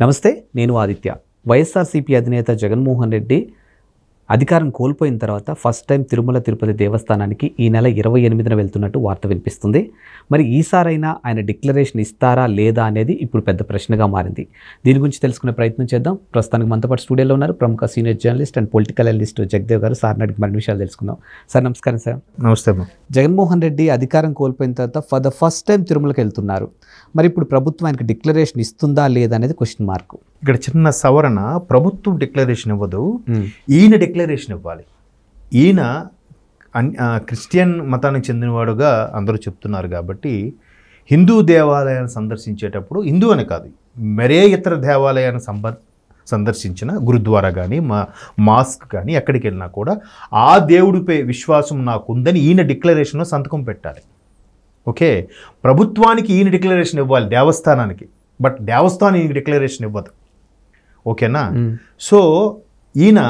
నమస్తే, నేను ఆదిత్య. వైఎస్ఆర్సీపీ అధినేత జగన్మోహన్ రెడ్డి అధికారం కోల్పోయిన తర్వాత ఫస్ట్ టైం తిరుమల తిరుపతి దేవస్థానానికి ఈ నెల 28న వెళ్తున్నట్టు వార్త వినిపిస్తుంది. మరి ఈసారైనా ఆయన డిక్లరేషన్ ఇస్తారా లేదా అనేది ఇప్పుడు పెద్ద ప్రశ్నగా మారింది. దీని గురించి తెలుసుకునే ప్రయత్నం చేద్దాం. ప్రస్తుతానికి మనతో పాటు స్టూడియోలో ఉన్నారు ప్రముఖ senior journalist and political analyst Jagdev గారు. సార్ అడిగి మరిన్ని విషయాలు తెలుసుకుందాం. సార్ నమస్కారం. సార్ నమస్తే. జగన్మోహన్ రెడ్డి అధికారం కోల్పోయిన తర్వాత ఫర్ ద ఫస్ట్ టైం తిరుమలకి వెళ్తున్నారు. మరి ఇప్పుడు ప్రభుత్వం ఆయనకి డిక్లరేషన్ ఇస్తుందా లేదా అనేది క్వశ్చన్ మార్క్. ఇక్కడ చిన్న సవరణ, ప్రభుత్వం డిక్లరేషన్ ఇవ్వదు, ఈయన డిక్లరేషన్ ఇవ్వాలి. ఈయన క్రిస్టియన్ మతానికి చెందినవాడుగా అందరూ చెప్తున్నారు కాబట్టి హిందూ దేవాలయాన్ని సందర్శించేటప్పుడు, హిందూ అని కాదు మరే ఇతర దేవాలయాన్ని సందర్శించిన గురుద్వారా కానీ మాస్క్ కానీ ఎక్కడికి వెళ్ళినా కూడా ఆ దేవుడిపై విశ్వాసం నాకు ఉందని ఈయన డిక్లరేషన్లో సంతకం పెట్టాలి. ఓకే, ప్రభుత్వానికి ఈయన డిక్లరేషన్ ఇవ్వాలి దేవస్థానానికి, బట్ దేవస్థానం ఈయన డిక్లరేషన్ ఇవ్వదు. ఓకేనా? సో ఈయన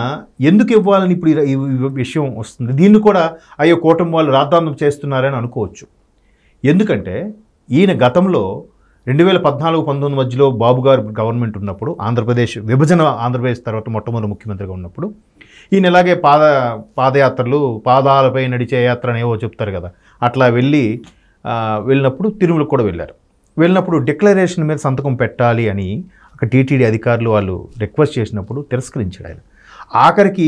ఎందుకు ఇవ్వాలని ఇప్పుడు ఈ విషయం వస్తుంది. దీన్ని కూడా అయ్యో కూటమి వాళ్ళు రాద్ధాంతం చేస్తున్నారని అనుకోవచ్చు. ఎందుకంటే ఈయన గతంలో 2014-19 మధ్యలో బాబు గారు గవర్నమెంట్ ఉన్నప్పుడు, ఆంధ్రప్రదేశ్ విభజన, ఆంధ్రప్రదేశ్ తర్వాత మొట్టమొదటి ముఖ్యమంత్రిగా ఉన్నప్పుడు ఈయన ఇలాగే పాదయాత్రలు, పాదాలపై నడిచే యాత్ర అనేవో చెప్తారు కదా, అట్లా వెళ్ళినప్పుడు తిరుమలకు కూడా వెళ్ళినప్పుడు డిక్లరేషన్ మీద సంతకం పెట్టాలి అని అక్కడ టీటీడీ అధికారులు వాళ్ళు రిక్వెస్ట్ చేసినప్పుడు తిరస్కరించాడు ఆయన. ఆఖరికి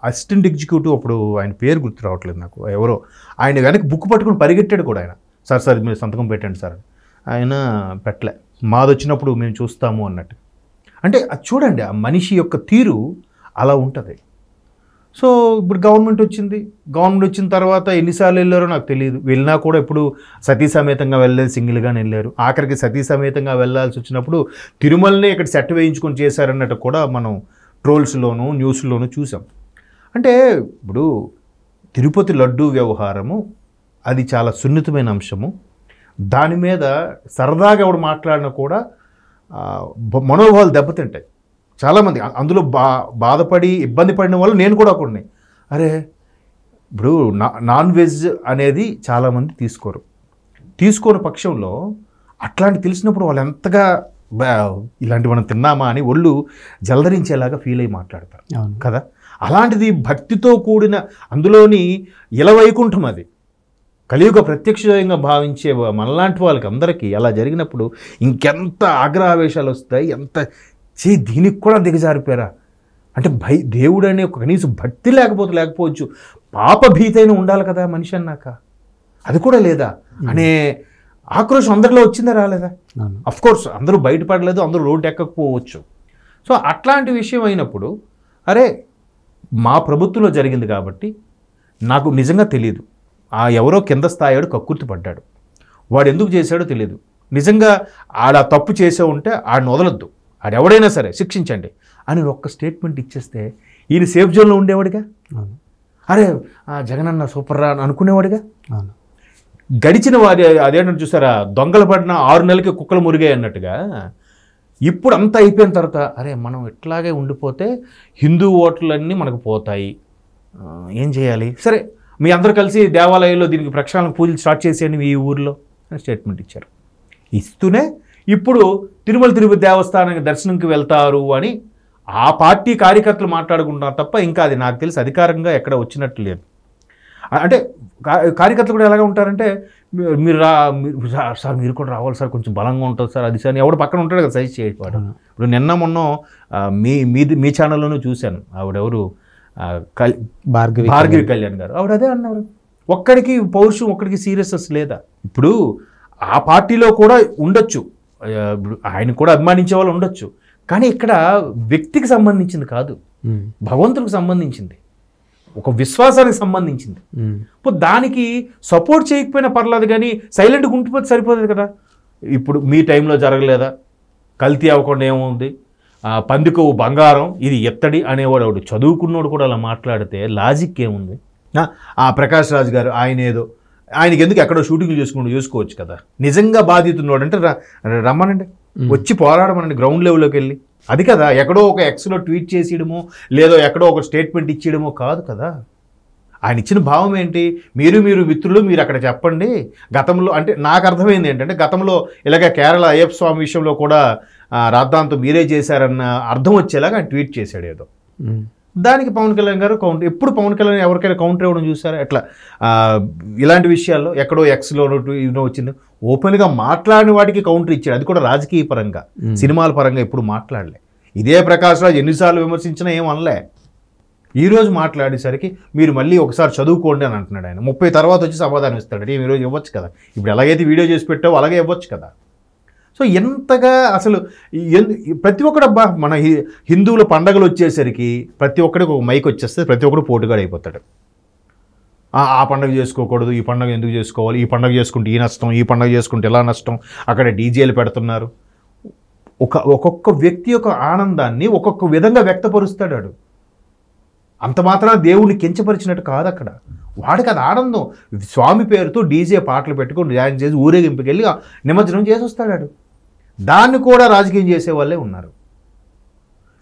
అసిస్టెంట్ ఎగ్జిక్యూటివ్, అప్పుడు ఆయన పేరు గుర్తు రావట్లేదు నాకు, ఎవరో ఆయన వెనక్కి బుక్ పట్టుకుని పరిగెట్టాడు కూడా ఆయన. సార్ మీరు సంతకం పెట్టండి సార్. ఆయన పెట్టలే, మాది వచ్చినప్పుడు మేము చూస్తాము అన్నట్టు. అంటే అది చూడండి, ఆ మనిషి యొక్క తీరు అలా ఉంటుంది. సో ఇప్పుడు గవర్నమెంట్ వచ్చిన తర్వాత ఎన్నిసార్లు వెళ్ళారో నాకు తెలియదు. వెళ్ళినా కూడా ఇప్పుడు సతీ సమేతంగా వెళ్ళలేదు, సింగిల్గానే వెళ్ళారు. ఆఖరికి సతీ సమేతంగా వెళ్ళాల్సి వచ్చినప్పుడు తిరుమలనే ఇక్కడ సెట్ వేయించుకొని చేశారన్నట్టు కూడా మనం ట్రోల్స్లోనూ న్యూస్లోనూ చూసాం. అంటే ఇప్పుడు తిరుపతి లడ్డూ వ్యవహారము అది చాలా సున్నితమైన అంశము. దాని మీద సరదాగా ఎవడు మాట్లాడినా కూడా మనోభావాలు దెబ్బతింటాయి. చాలామంది అందులో బాధపడి ఇబ్బంది పడిన వాళ్ళు నేను కూడా కొన్ని. అరే ఇప్పుడు నాన్ వెజ్ అనేది చాలామంది తీసుకోని పక్షంలో అట్లాంటి తెలిసినప్పుడు వాళ్ళు ఎంతగా ఇలాంటి మనం తిన్నామా అని ఒళ్ళు జలధరించేలాగా ఫీల్ అయ్యి మాట్లాడతారు కదా. అలాంటిది భక్తితో కూడిన అందులోని ఇలవైకుంఠం, అది కలియుగ ప్రత్యక్షంగా భావించే మనలాంటి వాళ్ళకి అందరికీ అలా జరిగినప్పుడు ఇంకెంత ఆగ్రహావేశాలు వస్తాయి. ఎంత దీనికి కూడా దిగజారిపోయారా అంటే దేవుడు అనే ఒక కనీసం భక్తి లేకపోవచ్చు, పాపభీతైన ఉండాలి కదా మనిషి అన్నాక, అది కూడా లేదా అనే ఆక్రోశం అందరిలో వచ్చిందా రాలేదా? అఫ్కోర్స్ అందరూ బయటపడలేదు, అందరూ రోడ్డు ఎక్కకపోవచ్చు. సో అట్లాంటి విషయం అయినప్పుడు అరే మా ప్రభుత్వంలో జరిగింది కాబట్టి నాకు నిజంగా తెలియదు, ఎవరో కింద స్థాయివాడు కక్కుర్తి పడ్డాడు, వాడు ఎందుకు చేశాడో తెలియదు, నిజంగా ఆడ తప్పు చేసే ఉంటే ఆడిని వదలొద్దు, ఆడెవడైనా సరే శిక్షించండి అని ఒక్క స్టేట్మెంట్ ఇచ్చేస్తే ఈయన సేఫ్ జోన్లో ఉండేవాడిగా. అరే జగనన్న సూపర్ రా అని అనుకునేవాడిగా. గడిచిన వారి అదేంటంటే చూసారా, దొంగలు పడిన 6 నెలలకి కుక్కలు మురిగాయి అన్నట్టుగా ఇప్పుడు అంతా అయిపోయిన తర్వాత అరే మనం ఇట్లాగే ఉండిపోతే హిందూ ఓట్లన్నీ మనకు పోతాయి, ఏం చేయాలి, సరే మీ అందరూ కలిసి దేవాలయంలో దీనికి ప్రక్షాళన పూజలు స్టార్ట్ చేసేయండి ఈ ఊరిలో అని స్టేట్మెంట్ ఇచ్చారు. ఇస్తూనే ఇప్పుడు తిరుపతి దేవస్థానానికి దర్శనంకి వెళ్తారు అని ఆ పార్టీ కార్యకర్తలు మాట్లాడుకుంటున్నారు తప్ప ఇంకా అది నాకు తెలిసి అధికారంగా ఎక్కడ వచ్చినట్టు లేదు. అంటే కార్యకర్తలు కూడా ఎలాగ ఉంటారంటే మీరు సార్ మీరు కూడా రావాలి సార్, కొంచెం బలంగా ఉంటుంది సార్, అది సార్ ఎవడు పక్కన ఉంటాడు కదా సజెస్ట్ చేయవాడు. ఇప్పుడు నిన్న మొన్న మీ ఛానల్లోనూ చూశాను, ఆవిడెవరు భార్గవి కళ్యాణ్ గారు, ఆవిడ అదే అన్నారు, ఒక్కడికి పౌరుషం, ఒక్కడికి సీరియస్నెస్ లేదా. ఇప్పుడు ఆ పార్టీలో కూడా ఉండొచ్చు, ఆయన కూడా అభిమానించే వాళ్ళు ఉండొచ్చు, కానీ ఇక్కడ వ్యక్తికి సంబంధించింది కాదు, భగవంతుడికి సంబంధించింది, ఒక విశ్వాసానికి సంబంధించింది. ఇప్పుడు దానికి సపోర్ట్ చేయకపోయినా పర్లేదు, కానీ సైలెంట్గా ఉండిపోతే సరిపోతుంది కదా. ఇప్పుడు మీ టైంలో జరగలేదా, కల్తీ అవ్వకుండా ఏముంది, పందికొవ్వు బంగారం ఇది ఎత్తడి అనేవాడు వాడు చదువుకున్నోడు కూడా అలా మాట్లాడితే లాజిక్ ఏముంది? ఆ ప్రకాష్ రాజ్ గారు ఆయనకి ఎందుకు ఎక్కడో షూటింగ్లు చేసుకోవచ్చు కదా. నిజంగా బాధితున్నాడు అంటే రమ్మనండి, వచ్చి పోరాడమనండి గ్రౌండ్ లెవెల్లోకి వెళ్ళి. అది కదా, ఎక్కడో ఒక ఎక్స్లో ట్వీట్ చేసేయడమో లేదో ఎక్కడో ఒక స్టేట్మెంట్ ఇచ్చేయడమో కాదు కదా. ఆయన ఇచ్చిన భావం ఏంటి? మీరు మిత్రులు మీరు అక్కడ చెప్పండి. గతంలో అంటే నాకు అర్థమైంది ఏంటంటే, గతంలో ఇలాగ కేరళ అయ్యప్ప స్వామి విషయంలో కూడా రాద్ధాంతం మీరే చేశారన్న అర్థం వచ్చేలాగా ఆయన ట్వీట్ చేశాడు ఏదో. దానికి పవన్ కళ్యాణ్ గారు కౌంటర్, ఎప్పుడు పవన్ కళ్యాణ్ ఎవరికైనా కౌంటర్ ఇవ్వడం చూసారా? ఎట్లా ఇలాంటి విషయాల్లో ఎక్కడో ఎక్స్లో ఇన్నో వచ్చింది, ఓపెన్గా మాట్లాడిన వాటికి కౌంటర్ ఇచ్చాడు. అది కూడా రాజకీయ పరంగా, సినిమాల పరంగా ఎప్పుడు మాట్లాడలే. ఇదే ప్రకాష్ రాజ్ ఎన్నిసార్లు విమర్శించినా ఏం అనలే. ఈరోజు మాట్లాడేసరికి మీరు మళ్ళీ ఒకసారి చదువుకోండి అని అంటున్నాడు ఆయన. 30 తర్వాత వచ్చి సమాధానం ఇస్తాడు. ఈరోజు ఇవ్వచ్చు కదా, ఇప్పుడు ఎలాగైతే వీడియో చేసి పెట్టావో అలాగే ఇవ్వచ్చు కదా. సో ఎంతగా అసలు ప్రతి ఒక్కడు అబ్బా, మన హిందువుల పండగలు వచ్చేసరికి ప్రతి ఒక్కడికి ఒక మైక్ వచ్చేస్తే ప్రతి ఒక్కడు పోటుగాడు అయిపోతాడు. ఆ పండుగ చేసుకోకూడదు, ఈ పండుగ ఎందుకు చేసుకోవాలి, ఈ పండుగ చేసుకుంటే ఈ నష్టం, ఈ పండుగ చేసుకుంటే ఇలా నష్టం, అక్కడ డీజేలు పెడుతున్నారు. ఒక్కొక్క వ్యక్తి యొక్క ఆనందాన్ని ఒక్కొక్క విధంగా వ్యక్తపరుస్తాడు వాడు. అంత మాత్రాన దేవుడిని కించపరిచినట్టు కాదు అక్కడ. వాడికి అది ఆనందం. స్వామి పేరుతో డీజే పాటలు పెట్టుకొని డ్యాన్స్ చేసి ఊరేగింపుకి వెళ్ళి నిమజ్జనం చేసి వస్తాడు. దాన్ని కూడా రాజకీయం చేసే వాళ్ళే ఉన్నారు.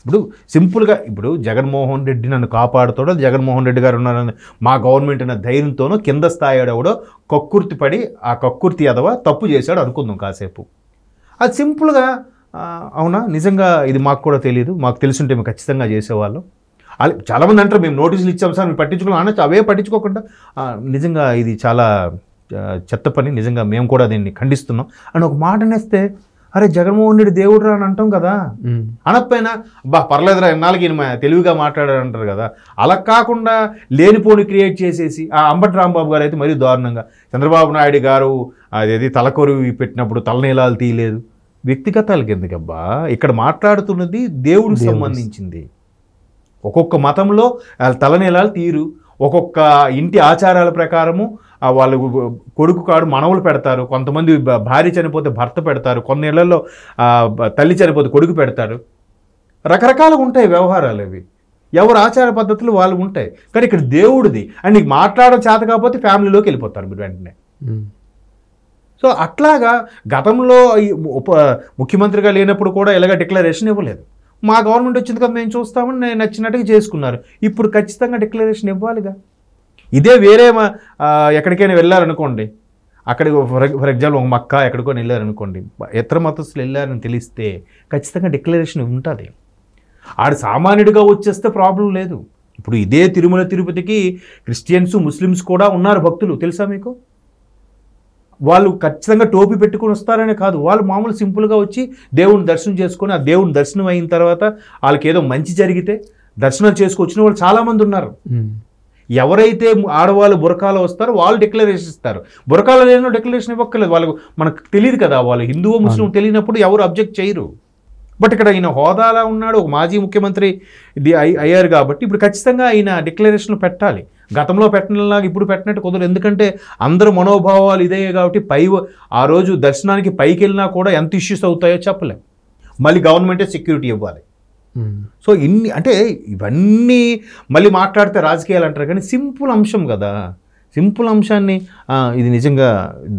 ఇప్పుడు సింపుల్గా ఇప్పుడు జగన్మోహన్ రెడ్డి నన్ను కాపాడుతాడో, జగన్మోహన్ రెడ్డి గారు ఉన్నారని మా గవర్నమెంట్ అనే ధైర్యంతోనో కింద స్థాయి ఎవడో కక్కుర్తి పడి ఆ కక్కుర్తి ఎదవ తప్పు చేశాడు అనుకుందాం కాసేపు. అది సింపుల్గా అవునా నిజంగా ఇది మాకు కూడా తెలియదు, మాకు తెలుసుంటే మేము ఖచ్చితంగా చేసేవాళ్ళం. చాలామంది అంటారు మేము నోటీసులు ఇచ్చాం సార్ మేము పట్టించుకోవాలి అనొచ్చు. అవే పట్టించుకోకుండా నిజంగా ఇది చాలా చెత్త పని, నిజంగా మేము కూడా దీన్ని ఖండిస్తున్నాం అని ఒక మాట అనేస్తే, అరే జగన్మోహన్ రెడ్డి దేవుడు రా అని అంటాం కదా. అనకపోయినా బా పర్లేదురా ఎన్నాళ్ళకి ఈయన తెలివిగా మాట్లాడారు అంటారు కదా. అలా కాకుండా లేనిపోని క్రియేట్ చేసేసి అంబటి రాంబాబు గారు అయితే మరీ దారుణంగా, చంద్రబాబు నాయుడు గారు అదేది తలకొరివి పెట్టినప్పుడు తలనీలాలు తీయలేదు. వ్యక్తిగతాలకి ఎందుకబ్బా, ఇక్కడ మాట్లాడుతున్నది దేవుడికి సంబంధించింది. ఒక్కొక్క మతంలో తలనీలాలు తీరు, ఒక్కొక్క ఇంటి ఆచారాల ప్రకారము వాళ్ళు కొడుకు కాడు మనవలు పెడతారు, కొంతమంది భార్య చనిపోతే భర్త పెడతారు, కొన్ని ఇళ్లలో తల్లి చనిపోతే కొడుకు పెడతారు. రకరకాలుగా ఉంటాయి వ్యవహారాలు అవి, ఎవరు ఆచార పద్ధతులు వాళ్ళు ఉంటాయి. కానీ ఇక్కడ దేవుడిది అండ్ నీకు మాట్లాడడం చేత కాకపోతే ఫ్యామిలీలోకి వెళ్ళిపోతారు మీరు వెంటనే. సో అట్లాగా గతంలో ముఖ్యమంత్రిగా లేనప్పుడు కూడా ఇలాగ డిక్లరేషన్ ఇవ్వలేదు. మా గవర్నమెంట్ వచ్చింది కదా మేము చూస్తామని నేను నచ్చినట్టుగా చేసుకున్నారు. ఇప్పుడు ఖచ్చితంగా డిక్లరేషన్ ఇవ్వాలిగా. ఇదే వేరే ఎక్కడికైనా వెళ్ళారనుకోండి, అక్కడికి ఫర్ ఎగ్జాంపుల్ ఒక మక్కా ఎక్కడికో వెళ్ళారనుకోండి, ఇతర మతస్థులు వెళ్ళారని తెలిస్తే ఖచ్చితంగా డిక్లరేషన్ ఉంటుంది. ఆడు సామాన్యుడిగా వచ్చేస్తే ప్రాబ్లం లేదు. ఇప్పుడు ఇదే తిరుమల తిరుపతికి క్రిస్టియన్స్ ముస్లిమ్స్ కూడా ఉన్నారు భక్తులు, తెలుసా మీకు? వాళ్ళు ఖచ్చితంగా టోపీ పెట్టుకుని వస్తారనే కాదు, వాళ్ళు మామూలు సింపుల్గా వచ్చి దేవుని దర్శనం చేసుకొని, ఆ దేవుని దర్శనం అయిన తర్వాత వాళ్ళకి ఏదో మంచి జరిగితే దర్శనం చేసుకొచ్చిన వాళ్ళు చాలామంది ఉన్నారు. ఎవరైతే ఆడవాళ్ళు బురకాలో వస్తారో వాళ్ళు డిక్లరేషన్ ఇస్తారు. బురకాలో లేనో డిక్లరేషన్ ఇవ్వక్కర్లేదు. వాళ్ళకు మనకు తెలియదు కదా, వాళ్ళు హిందువో ముస్లిం తెలియనప్పుడు ఎవరు అబ్జెక్ట్ చేయరు. బట్ ఇక్కడ ఈయన హోదాలా ఉన్నాడు, ఒక మాజీ ముఖ్యమంత్రి అయ్యారు కాబట్టి ఇప్పుడు ఖచ్చితంగా ఆయన డిక్లరేషన్ పెట్టాలి. గతంలో పెట్టినలాగా ఇప్పుడు పెట్టినట్టు కుదరదు. ఎందుకంటే అందరూ మనోభావాలు ఇదే కాబట్టి ఆ రోజు దర్శనానికి పైకి వెళ్ళినా కూడా ఎంత ఇష్యూస్ అవుతాయో చెప్పలేం. మళ్ళీ గవర్నమెంటే సెక్యూరిటీ ఇవ్వాలి. సో ఇన్ని అంటే ఇవన్నీ మళ్ళీ మాట్లాడితే రాజకీయాలు అంటారు కానీ సింపుల్ అంశం కదా. సింపుల్ అంశాన్ని ఇది నిజంగా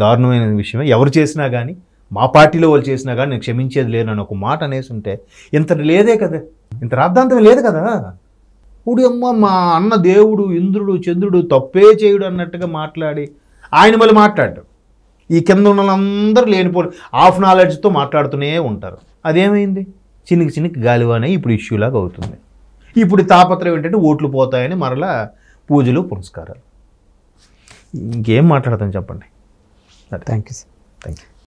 దారుణమైన విషయమే. ఎవరు చేసినా కానీ, మా పార్టీలో వాళ్ళు చేసినా కానీ నేను క్షమించేది లేనని ఒక మాట అనేసి ఉంటే ఇంత లేదే కదా, ఇంత రాద్ధాంతం లేదు కదా. ఇప్పుడు అమ్మ మా అన్న దేవుడు ఇంద్రుడు చంద్రుడు తప్పే చేయుడు అన్నట్టుగా మాట్లాడి ఆయన మళ్ళీ మాట్లాడు. ఈ కింద ఉన్న వాళ్ళందరూ లేనిపోయి హాఫ్ నాలెడ్జ్తో మాట్లాడుతూనే ఉంటారు. అదేమైంది? చినికి గాలివానే ఇప్పుడు ఇష్యూలాగా అవుతుంది. ఇప్పుడు తాపత్రయం ఏంటంటే ఓట్లు పోతాయని మరలా పూజలు పురస్కారాలు. ఇంకేం మాట్లాడతాం చెప్పండి. Thank you sir. Thank you.